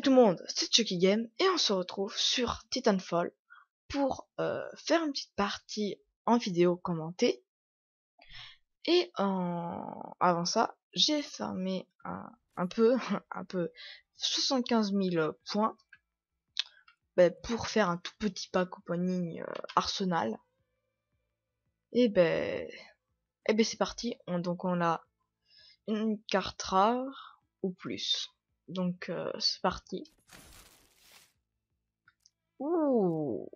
Salut tout le monde, c'est Chucky Game et on se retrouve sur Titanfall pour faire une petite partie en vidéo commentée. Et avant ça, j'ai farmé un peu 75 000 points pour faire un tout petit pack opening Arsenal. Et c'est parti. Donc on a une carte rare ou plus. Donc c'est parti. Ouh,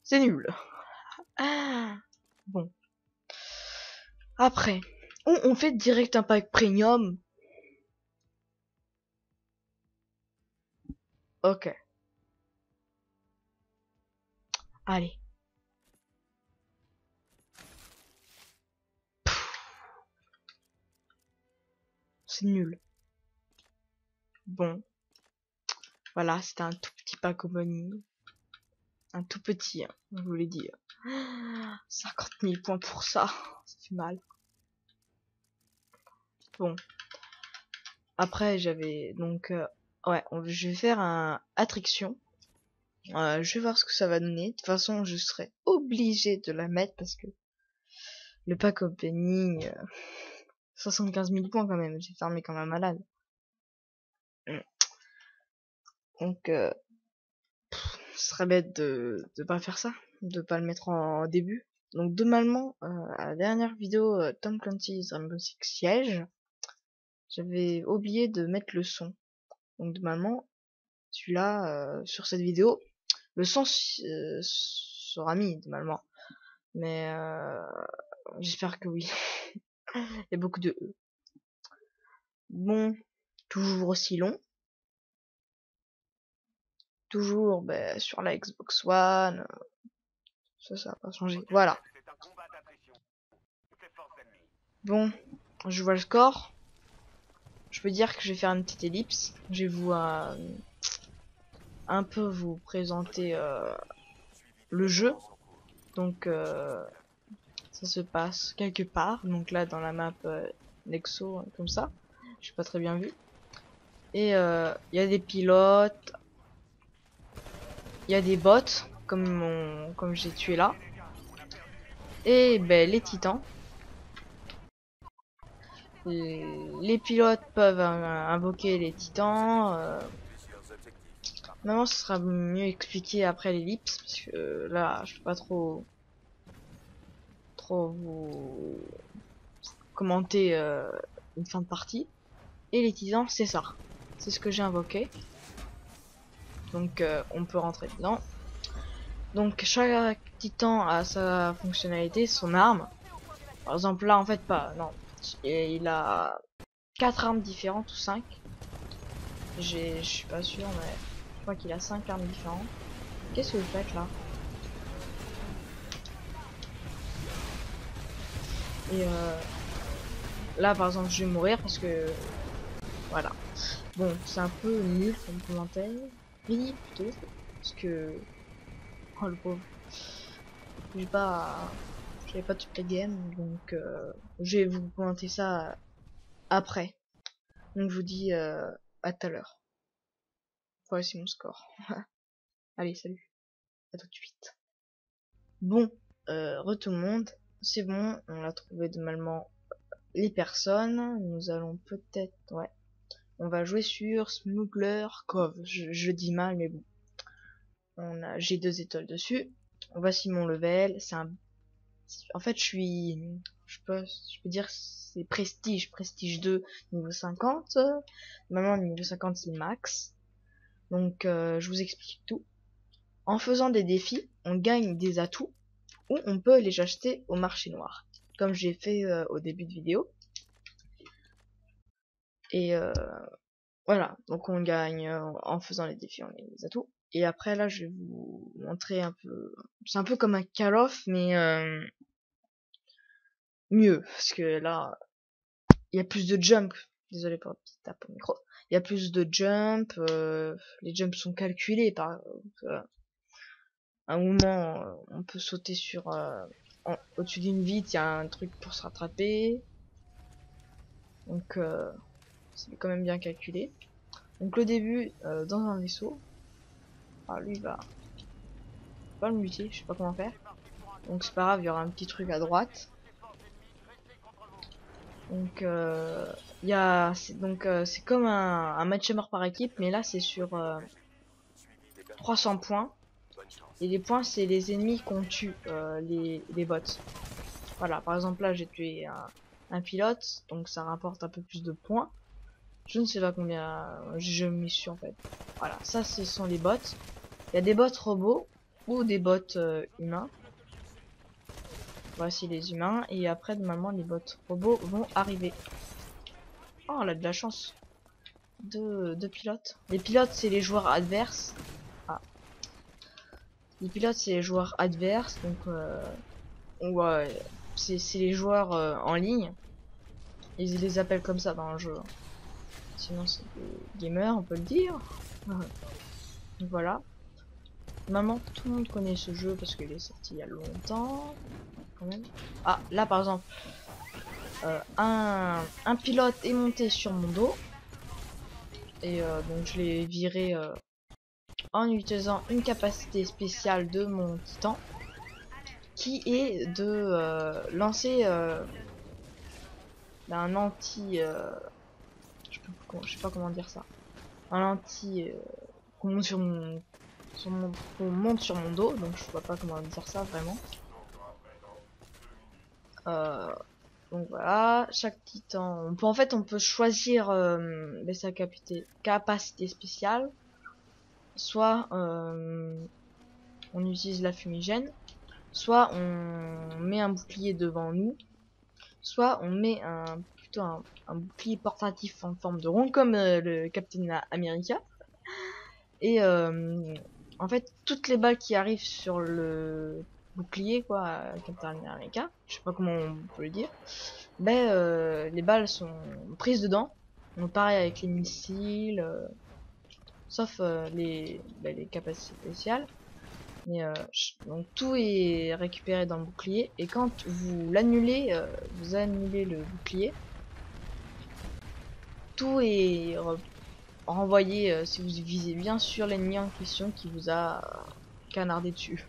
c'est nul. Ah, bon. Après, on fait direct un pack premium. Ok. Allez. C'est nul. Bon. Voilà, c'était un tout petit pack opening. Un tout petit, hein, je vous l'ai dit. 50 000 points pour ça. Ça fait mal. Bon. Après, j'avais donc... ouais, je vais faire un attraction. Je vais voir ce que ça va donner. De toute façon, je serai obligé de la mettre parce que le pack opening... 75 000 points quand même. J'ai fermé comme un malade. Donc, ce serait bête de pas faire ça, de pas le mettre en début. Donc, normalement, à la dernière vidéo Tom Clancy's Rainbow Six Siege, j'avais oublié de mettre le son. Donc, normalement, celui-là, sur cette vidéo, le son sera mis, normalement. Mais j'espère que oui. Il y a beaucoup de E. Bon, toujours aussi long. Toujours sur la Xbox One. Ça va pas changer. Voilà. Bon, je vois le score. Je peux dire que je vais faire une petite ellipse. Je vais vous un peu vous présenter le jeu. Donc ça se passe quelque part. Donc là dans la map Nexo, comme ça. J'ai pas très bien vu. Et il y a des pilotes. Il y a des bots comme j'ai tué là. Et les titans. Les pilotes peuvent invoquer les titans. Normalement, ce sera mieux expliqué après l'ellipse, parce que là, je peux pas trop vous commenter une fin de partie. Et les titans, c'est ça. C'est ce que j'ai invoqué. Donc, on peut rentrer dedans. Donc, chaque titan a sa fonctionnalité, son arme. Par exemple, là, en fait, pas. Non. Et il a 4 armes différentes ou 5. Je suis pas sûr, mais je crois qu'il a 5 armes différentes. Qu'est-ce que vous faites là? Et là par exemple je vais mourir parce que voilà. Bon, c'est un peu nul comme commentaire. Oui, plutôt. Parce que oh le pauvre. J'avais pas toutes les games, donc je vais vous commenter ça après. Donc je vous dis à tout à l'heure. Voici mon score. Allez, salut. À tout de suite. Bon, tout le monde. C'est bon, on a trouvé normalement les personnes. Nous allons peut-être... Ouais. On va jouer sur Smuggler Cove. Je dis mal, mais bon. J'ai 2 étoiles dessus. Voici mon level. En fait, je peux dire c'est prestige 2, niveau 50. Maintenant, niveau 50, c'est max. Donc, je vous explique tout. En faisant des défis, on gagne des atouts ou on peut les acheter au marché noir, comme j'ai fait au début de vidéo. Et voilà, donc on gagne en faisant les défis, on gagne des atouts. Et après là, je vais vous montrer un peu. C'est un peu comme un Call of, mais mieux, parce que là, il y a plus de jump. Désolé pour le petit tape au micro. Il y a plus de jump. Les jumps sont calculés par. À un moment, on peut sauter sur au-dessus d'une vitre. Il y a un truc pour se rattraper. Donc c'est quand même bien calculé. Donc le début dans un vaisseau. Ah lui il va pas le muter, je sais pas comment faire. Donc c'est pas grave, il y aura un petit truc à droite. Donc il y a c'est comme un match mort par équipe, mais là c'est sur 300 points. Et les points c'est les ennemis qu'on tue, les bots. Voilà, par exemple là j'ai tué un pilote, donc ça rapporte un peu plus de points. Je ne sais pas combien je m'y suis en fait. Voilà, ça ce sont les bots. Il y a des bots robots ou des bots humains. Voici les humains et après normalement les bots robots vont arriver. Oh, on a de la chance. Deux pilotes. Les pilotes c'est les joueurs adverses. Ah. Les pilotes c'est les joueurs adverses, donc ouais, c'est les joueurs en ligne. Ils les appellent comme ça dans le jeu. Sinon c'est des gamers, on peut le dire. Donc voilà. Maman, tout le monde connaît ce jeu parce qu'il est sorti il y a longtemps. Quand même. Ah, là par exemple, un pilote est monté sur mon dos. Et donc je l'ai viré en utilisant une capacité spéciale de mon titan. Qui est de lancer un anti... je sais pas comment dire ça. Un anti... qu'on monte qu'on monte sur mon dos. Donc je vois pas comment dire ça vraiment. Euh, Donc voilà, chaque titan, en fait on peut choisir sa capacité spéciale, soit on utilise la fumigène, soit on met un bouclier devant nous, soit on met plutôt un bouclier portatif en forme de rond comme le Captain America. Et en fait toutes les balles qui arrivent sur le bouclier quoi, Captain America, je sais pas comment on peut le dire, les balles sont prises dedans. Donc pareil avec les missiles, sauf les capacités spéciales. Mais donc tout est récupéré dans le bouclier et quand vous l'annulez, vous annulez le bouclier, tout est renvoyé si vous visez bien sur l'ennemi en question qui vous a canardé dessus.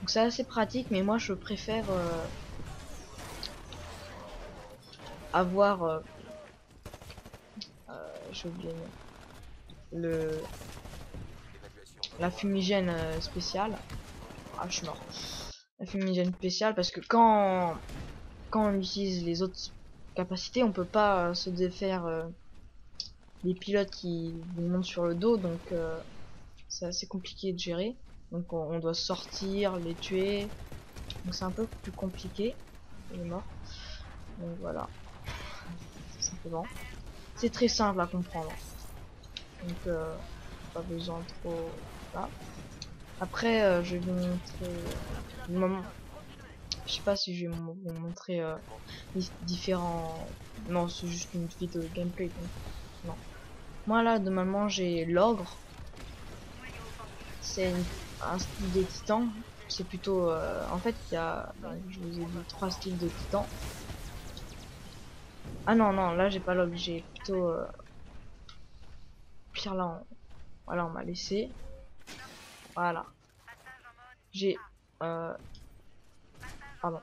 Donc c'est assez pratique, mais moi je préfère avoir j'ai oublié le la fumigène spéciale. Ah, je suis mort. La fumigène spéciale parce que quand on utilise les autres capacités, on peut pas se défaire les pilotes qui vous montent sur le dos, donc c'est assez compliqué de gérer. Donc on doit sortir, les tuer. Donc c'est un peu plus compliqué. Il est mort. Donc voilà. Tout simplement. C'est très simple à comprendre. Donc pas besoin trop. Voilà. Après je vais vous montrer le moment. Je sais pas si je vais vous montrer différents. Non, c'est juste une vidéo de gameplay. Donc... Non. Moi là, normalement, j'ai l'ogre. C'est un style de titan. C'est plutôt. En fait, il y a. Donc, je vous ai dit 3 styles de titan. Ah non, non, là, j'ai pas l'ogre. J'ai plutôt. Pire là, voilà, on m'a laissé. Voilà. J'ai. Pardon.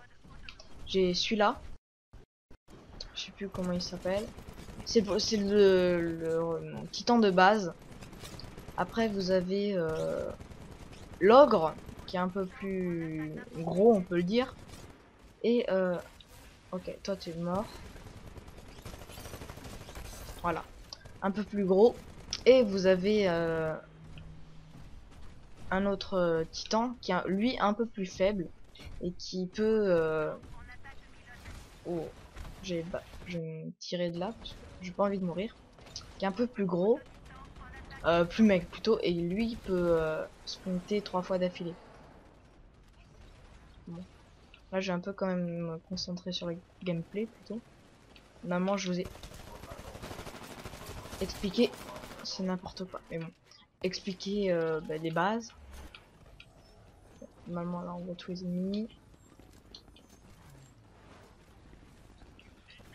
J'ai celui-là. Je sais plus comment il s'appelle. C'est le titan de base. Après, vous avez l'ogre, qui est un peu plus gros, on peut le dire. Et ok, toi tu es mort. Voilà, un peu plus gros. Et vous avez un autre titan qui est lui un peu plus faible et qui peut. Oh, je vais me tirer de là parce que j'ai pas envie de mourir. Qui est un peu plus gros, plus mec plutôt, et lui peut sprinter 3 fois d'affilée. Bon. Là, j'ai un peu quand même me concentrer sur le gameplay plutôt. Normalement, je vous ai expliqué, c'est n'importe quoi, mais bon. Expliquer les bases. Normalement, là, on voit tous les ennemis.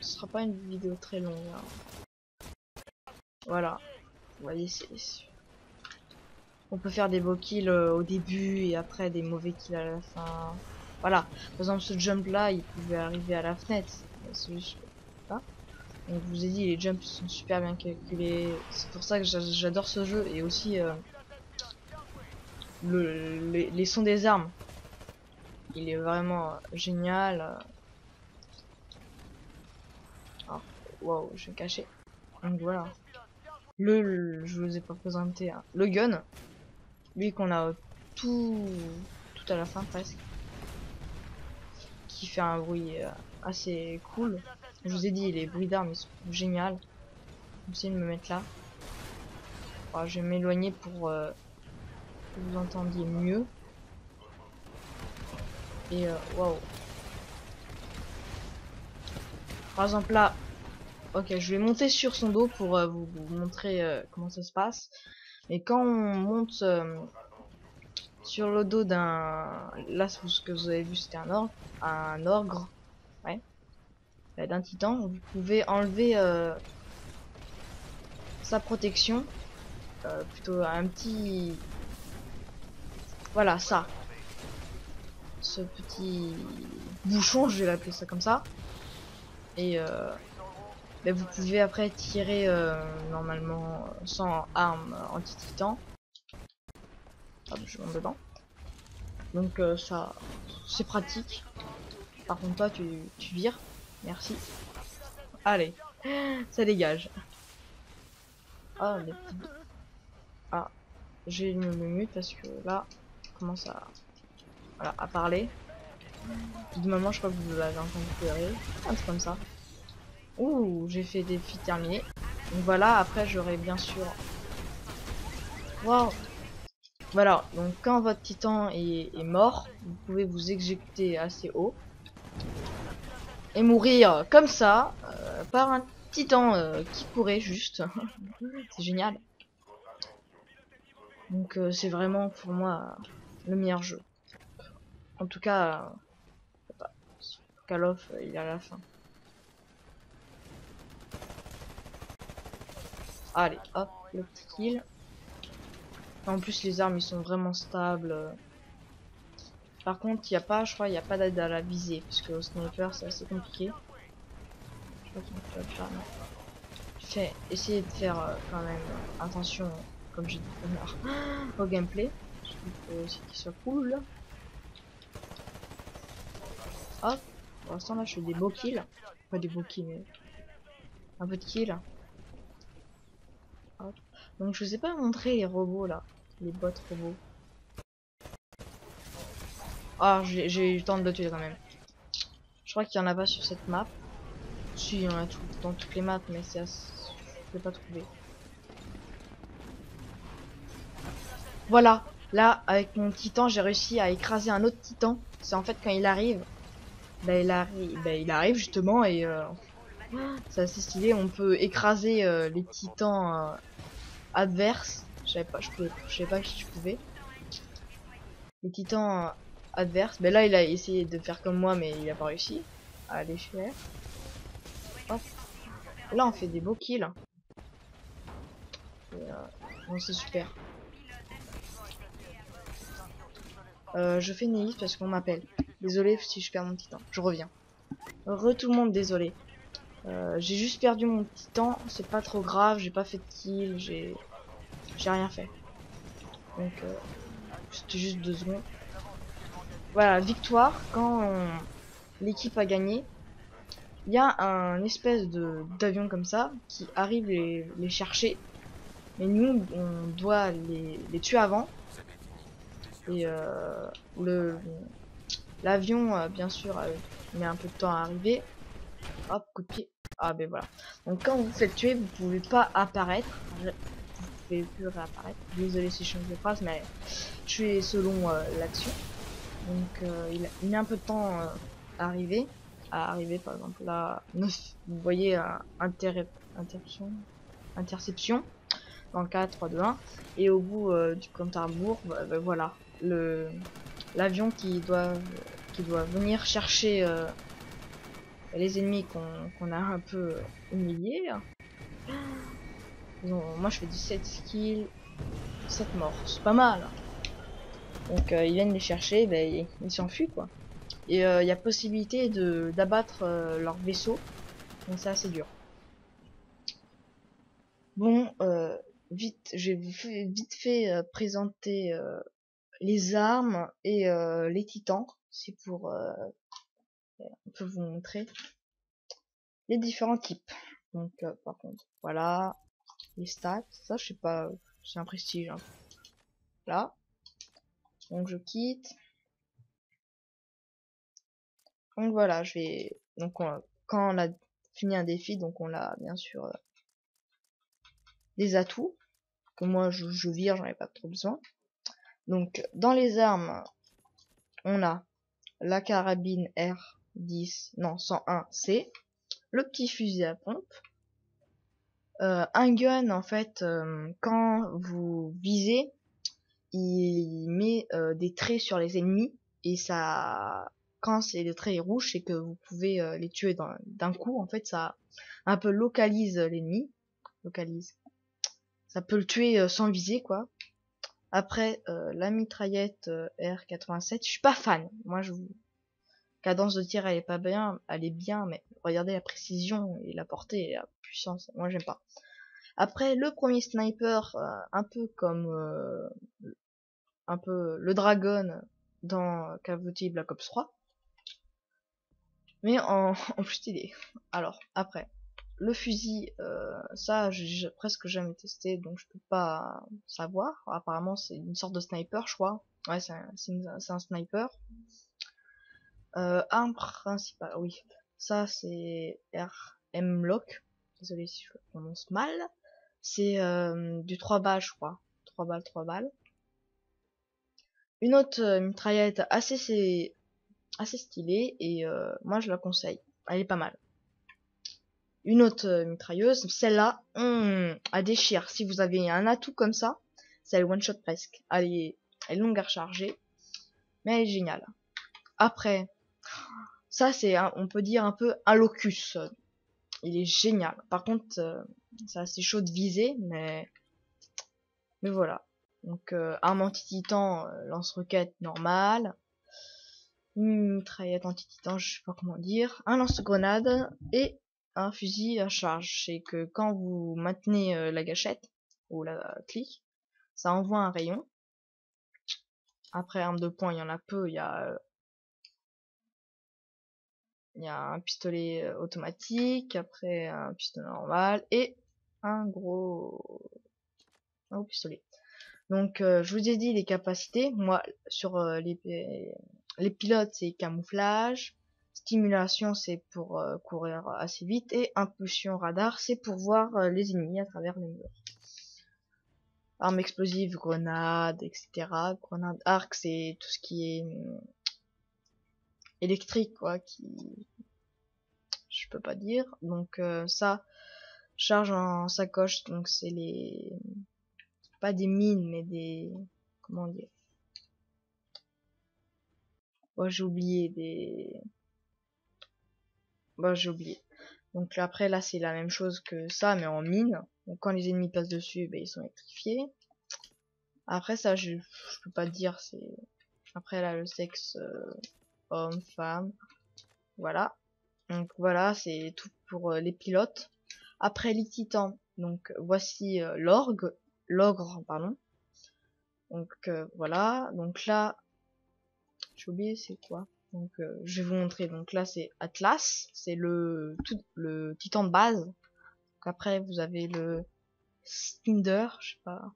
Ce sera pas une vidéo très longue. Hein. Voilà. Vous voyez, on peut faire des beaux kills au début et après des mauvais kills à la fin. Voilà. Par exemple, ce jump là, il pouvait arriver à la fenêtre. Mais c'est juste là. Donc, je vous ai dit, les jumps sont super bien calculés. C'est pour ça que j'adore ce jeu. Et aussi, les sons des armes. Il est vraiment génial. Alors, waouh, je vais cacher. Donc voilà. Je vous ai pas présenté. Hein. Le gun. Lui qu'on a tout à la fin presque. Qui fait un bruit assez cool. Je vous ai dit, les bruits d'armes ils sont géniaux. Je vais essayer de me mettre là. Alors, je vais m'éloigner pour que vous entendiez mieux. Et waouh. Par exemple là, ok, je vais monter sur son dos pour vous montrer comment ça se passe. Et quand on monte sur le dos d'un, là ce que vous avez vu c'était un ogre, ouais, d'un titan, vous pouvez enlever sa protection, plutôt un petit, voilà ça, ce petit bouchon, je vais l'appeler ça comme ça, et ben, vous pouvez après tirer normalement sans arme anti-titan. Hop, je monte dedans. Donc ça, c'est pratique. Par contre toi, tu vires. Merci. Allez, ça dégage. Ah, les petits... Ah, j'ai une minute parce que là, je commence à, voilà, à parler. Du moment, je crois que vous l'avez entendu pleurer. Un truc comme ça. Ouh, j'ai fait des défis terminés. Donc voilà, après j'aurai bien sûr... Waouh. Voilà, donc quand votre titan est mort, vous pouvez vous exécuter assez haut. Et mourir comme ça, par un titan qui courait juste. C'est génial. Donc c'est vraiment pour moi le meilleur jeu. En tout cas, Call of, il est à la fin. Allez, hop, le petit kill. En plus, les armes, ils sont vraiment stables. Par contre, il y a pas, je crois, il n'y a pas d'aide à la visée, parce que au sniper, c'est assez compliqué. Je crois qu'il faut le faire, non. Essayez de faire quand même attention, comme j'ai dit tout à l'heure, au gameplay. Je trouve aussi qu'il soit cool. Hop, pour l'instant là, je fais des beaux kills. Pas des beaux kills, mais un peu de kills. Hop. Donc je vous ai pas montré les robots là, les bots robots. Ah, j'ai eu le temps de le tuer quand même. Je crois qu'il y en a pas sur cette map. Si, il y en a tout, dans toutes les maps, mais c'est assez... je l'ai pas trouvé. Voilà, là avec mon titan, j'ai réussi à écraser un autre titan. C'est en fait quand il arrive, bah, il arrive justement et c'est assez stylé. On peut écraser les titans adverses. Je savais pas, je savais pas si je pouvais. Les titans adverses. Mais là, il a essayé de faire comme moi, mais il a pas réussi à les faire. Hop. Là, on fait des beaux kills. Bon, c'est super. Je fais une liste parce qu'on m'appelle. Désolé si je perds mon titan. Je reviens. Tout le monde, désolé. J'ai juste perdu mon titan. C'est pas trop grave. J'ai pas fait de kill. J'ai rien fait. Donc, c'était juste 2 secondes. Voilà, victoire. Quand l'équipe a gagné, il y a un espèce d'avion comme ça qui arrive les chercher. Mais nous, on doit les tuer avant. Et l'avion, bien sûr, met un peu de temps à arriver. Hop, coup de pied. Ah ben voilà. Donc quand vous vous faites tuer, vous pouvez pas apparaître. Vous pouvez plus réapparaître. Désolé si je change de phrase, mais tuer selon l'action. Donc il met un peu de temps à arriver. Par exemple là, vous voyez interception dans le 4, 3, 2, 1. Et au bout du compte à rebours, bah, voilà, l'avion qui doit venir chercher les ennemis qu'on a un peu humiliés. Moi je fais 17 kills, 7 morts, c'est pas mal. Donc ils viennent les chercher, ben ils s'enfuient quoi. Et il y a possibilité de d'abattre leur vaisseau, donc c'est assez dur. Bon, vite, je vais vite fait présenter les armes et les titans, c'est pour on peut vous montrer les différents types. Donc par contre, voilà les stats, ça je sais pas, c'est un prestige. Hein. Là, donc je quitte. Donc voilà, je vais donc quand on a fini un défi, donc on a bien sûr des atouts que moi je vire, j'en ai pas trop besoin. Donc dans les armes, on a la carabine R10, non 101C, le petit fusil à pompe, un gun en fait quand vous visez, il met des traits sur les ennemis et ça quand c'est des traits rouges c'est que vous pouvez les tuer d'un coup en fait ça un peu localise l'ennemi localise ça peut le tuer sans viser quoi. Après la mitraillette R87 je suis pas fan moi je cadence de tir elle est pas bien elle est bien mais regardez la précision et la portée et la puissance moi j'aime pas. Après le premier sniper un peu comme un peu le dragon dans Call of Duty Black Ops 3 mais en plus stylé. Alors après le fusil ça j'ai presque jamais testé donc je peux pas savoir apparemment c'est une sorte de sniper je crois ouais c'est un sniper arme principale oui ça c'est RM Lock désolé si je le prononce mal c'est du 3 balles je crois 3 balles une autre mitraillette assez stylée et moi je la conseille. Elle est pas mal. Une autre mitrailleuse, celle-là, elle déchire. Si vous avez un atout comme ça, c'est le one shot presque. Elle est longue à recharger, mais elle est géniale. Après, ça c'est, on peut dire un peu un locus. Il est génial. Par contre, c'est assez chaud de viser, mais voilà. Donc arme anti-titan, lance-roquette normale. Une mitraillette anti-titan, je sais pas comment dire, un lance-grenade et un fusil à charge. C'est que quand vous maintenez la gâchette ou la clique, ça envoie un rayon. Après arme de poing, il y en a peu, il y a un pistolet automatique, après un pistolet normal et un gros pistolet. Donc je vous ai dit les capacités. Moi sur les pilotes c'est camouflage, stimulation c'est pour courir assez vite et impulsion radar c'est pour voir les ennemis à travers les murs. Armes explosives, grenades, etc. Grenade arc c'est tout ce qui est électrique quoi, qui je peux pas dire. Donc ça charge en sacoche donc c'est les pas des mines mais des comment dire. Oh, j'ai oublié des bah j'ai oublié. Donc là, après là c'est la même chose que ça mais en mine. Donc quand les ennemis passent dessus, ben, ils sont électrifiés. Après ça je peux pas dire c'est. Après là le sexe homme, femme. Voilà. Donc voilà, c'est tout pour les pilotes. Après les titans, donc voici l'ogre, pardon. Donc voilà, donc là, j'ai oublié c'est quoi. Donc je vais vous montrer. Donc là c'est Atlas, c'est le titan de base. Donc après vous avez le Stinder, je sais pas.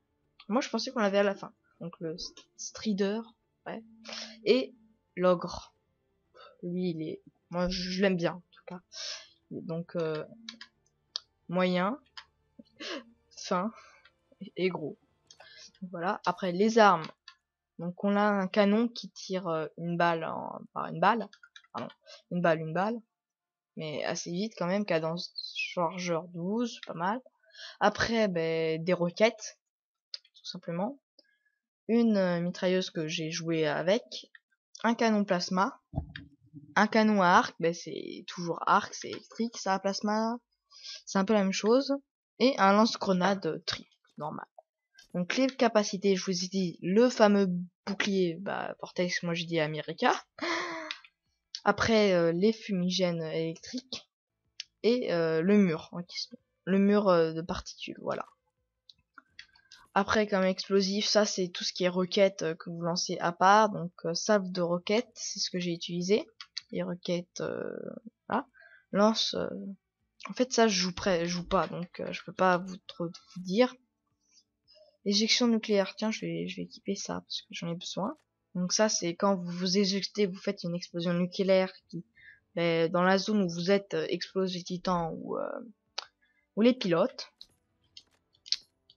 Moi je pensais qu'on l'avait à la fin. Donc le Strider, ouais. Et l'ogre. Lui il est, moi je l'aime bien en tout cas. Donc moyen, fin et gros. Donc, voilà. Après les armes. Donc on a un canon qui tire une balle par une balle. Pardon. Une balle. Mais assez vite quand même, cadence chargeur 12, pas mal. Après, ben, des roquettes, tout simplement. Une mitrailleuse que j'ai joué avec. Un canon plasma. Un canon à arc, ben, c'est toujours arc, c'est électrique. Ça, à plasma, c'est un peu la même chose. et un lance-grenade tri, normal. Donc les capacités, je vous ai dit le fameux bouclier, Vortex, moi j'ai dit America. Après les fumigènes électriques et le mur en question. Le mur de particules, voilà. Après comme explosif, ça c'est tout ce qui est roquettes que vous lancez à part, donc salve de roquettes, c'est ce que j'ai utilisé. Les roquettes, voilà. Lance, en fait ça je joue pas, donc je peux pas trop vous dire. Éjection nucléaire, tiens je vais équiper ça parce que j'en ai besoin. Donc ça c'est quand vous vous éjectez, vous faites une explosion nucléaire qui dans la zone où vous êtes explose les titans ou les pilotes.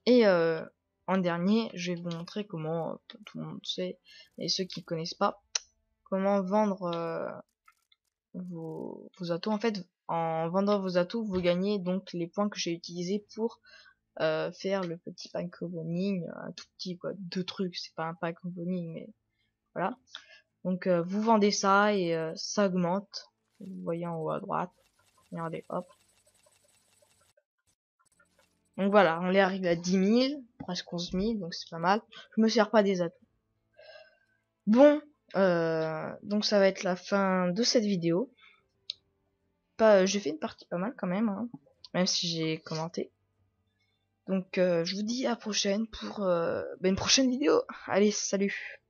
Et en dernier, je vais vous montrer comment, tout le monde sait, et ceux qui connaissent pas, comment vendre vos atouts. En fait, en vendant vos atouts, vous gagnez donc les points que j'ai utilisés pour faire le petit pack opening, un tout petit quoi, 2 trucs, c'est pas un pack opening, mais voilà. Donc vous vendez ça et ça augmente. Vous voyez en haut à droite. Regardez, hop. Donc voilà, on est arrivé à 10 000, presque 11 000, donc c'est pas mal. Je me sers pas des atouts. Bon, donc ça va être la fin de cette vidéo. J'ai fait une partie pas mal quand même, hein, même si j'ai commenté. Donc je vous dis à la prochaine pour une prochaine vidéo. Allez, salut!